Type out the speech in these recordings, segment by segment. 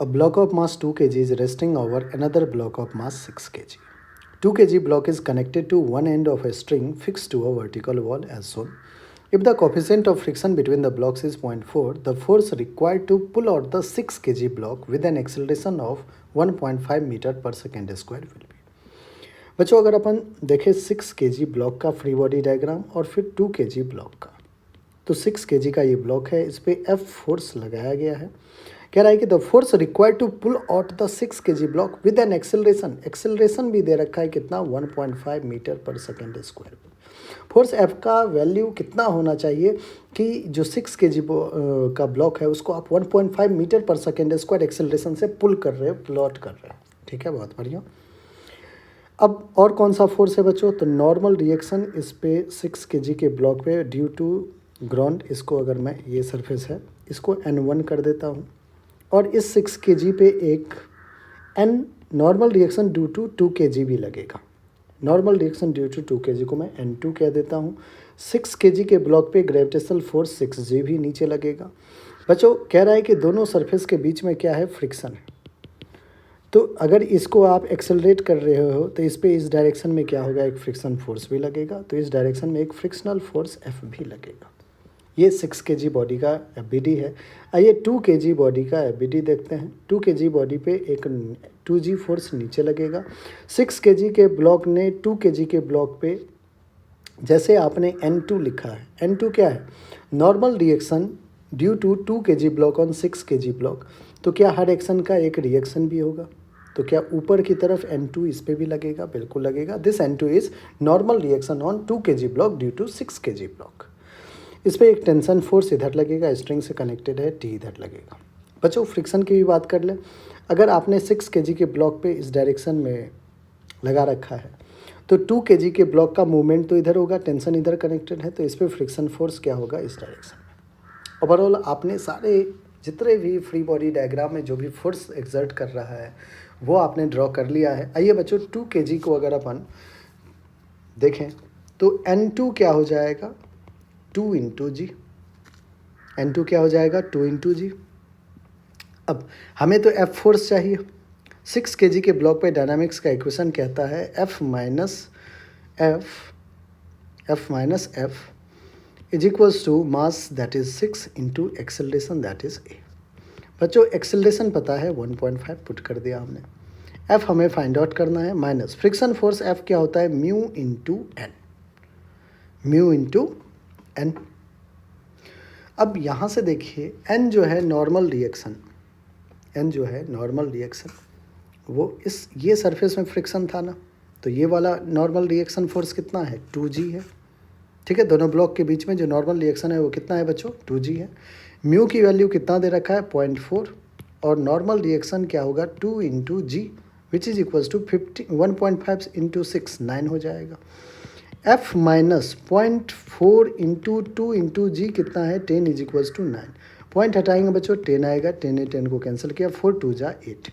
block of mass 2 kg is resting over another block of mass 6 kg. 2 kg block is connected to one end of a string fixed to a vertical wall as shown. If the coefficient of friction between the blocks is 0.4, the force required to pull out the 6 kg block with an acceleration of 1.5 metre पर second square will be. बच्चों अगर अपन देखें 6 kg block का free body diagram और फिर 2 kg block का, तो 6 kg का ये ब्लॉक है, इस पर F फोर्स लगाया गया है. कह रहा है कि the force required to pull out the 6 kg block with an acceleration भी दे रखा है कितना 1.5 मीटर पर सेकेंड स्क्वायर. फोर्स F का वैल्यू कितना होना चाहिए कि जो 6 kg का ब्लॉक है उसको आप 1.5 मीटर पर सेकेंड स्क्वायर एक्सेलरेशन से पुल कर रहे हो, प्लॉट कर रहे हो. ठीक है, बहुत बढ़िया. अब और कौन सा फोर्स है बच्चों, तो नॉर्मल रिएक्शन इस पे 6 kg के ब्लॉक पे ड्यू टू ग्राउंड, इसको अगर मैं ये सरफेस है इसको N1 कर देता हूँ और इस 6 kg पे एक N normal reaction due to 2 kg भी लगेगा. Normal reaction due to 2 kg को मैं N2 कह देता हूँ. 6 kg के ब्लॉक पे ग्रेविटेशनल फोर्स 6G भी नीचे लगेगा. बच्चों कह रहा है कि दोनों सरफेस के बीच में क्या है, फ्रिक्शन है. तो अगर इसको आप एक्सेलरेट कर रहे हो तो इस पे इस डायरेक्शन में क्या होगा, एक फ्रिक्शन फोर्स भी लगेगा. तो इस डायरेक्शन में एक फ्रिक्शनल फोर्स F भी लगेगा. ये 6 kg बॉडी का FBD है. आइए 2 kg बॉडी का FBD देखते हैं. 2 kg बॉडी पे एक 2G फोर्स नीचे लगेगा. 6 kg के ब्लॉक ने 2 kg के ब्लॉक पे जैसे आपने N2 लिखा है, N2 क्या है, normal reaction due to 2 kg block on 6 kg block. तो क्या हर एक्शन का एक रिएक्शन भी होगा, तो क्या ऊपर की तरफ N2 इस पे भी लगेगा, बिल्कुल लगेगा. This N2 is normal reaction on 2 kg block due to 6 kg block. इस पर एक टेंशन फोर्स इधर लगेगा, स्ट्रिंग से कनेक्टेड है, T इधर लगेगा. बच्चों फ्रिक्शन की भी बात कर लें. अगर आपने 6 kg के ब्लॉक पे इस डायरेक्शन में लगा रखा है तो 2 kg के ब्लॉक का मूवमेंट तो इधर होगा, टेंशन इधर कनेक्टेड है, तो इस पर फ्रिक्शन फोर्स क्या होगा, इस डायरेक्शन में. ओवरऑल आपने सारे जितने भी फ्री बॉडी डायग्राम में जो भी फोर्स एक्सर्ट कर रहा है वो आपने ड्रॉ कर लिया है. आइए बच्चों 2 kg को अगर अपन देखें तो N2 क्या हो जाएगा, 2 इंटू जी. N2 क्या हो जाएगा, 2 इंटू जी. अब हमें तो F फोर्स चाहिए. 6 kg के ब्लॉक पे डायनामिक्स का इक्वेशन कहता है F minus F is equals to mass that is 6 into acceleration that is A. बच्चों एक्सेलरेशन पता है 1.5 पुट कर दिया हमने. F हमें फाइंड आउट करना है माइनस फ्रिक्शन फोर्स F क्या होता है, म्यू इंटू N. अब यहाँ से देखिए N जो है नॉर्मल रिएक्शन, वो ये सरफेस में फ्रिक्शन था ना, तो ये वाला नॉर्मल रिएक्शन फोर्स कितना है, 2G है. ठीक है, दोनों ब्लॉक के बीच में जो नॉर्मल रिएक्शन है वो कितना है बच्चों, 2G है. म्यू की वैल्यू कितना दे रखा है, 0.4, और नॉर्मल रिएक्शन क्या होगा, 2 into g which is equals to 1.5 into 6, 9 हो जाएगा. F minus 0.4 into 2 into g कितना है, 10 इज इक्वल्स टू 9. पॉइंट हटाएंगे बच्चों, 10 आएगा, 10 को कैंसिल किया, 4 2 जा 8.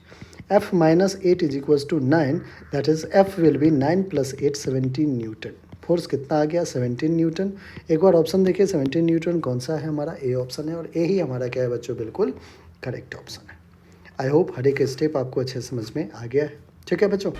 F minus 8 is equals to 9, that is F will be 9 plus 8 17 newton. Force कितना आ गया, 17 न्यूटन. एक बार ऑप्शन देखिए 17 न्यूटन कौन सा है, हमारा A ऑप्शन है, और A ही हमारा क्या है बच्चों, बिल्कुल करेक्ट ऑप्शन है. आई होप हर एक स्टेप आपको अच्छे समझ में आ गया है. ठीक है बच्चों.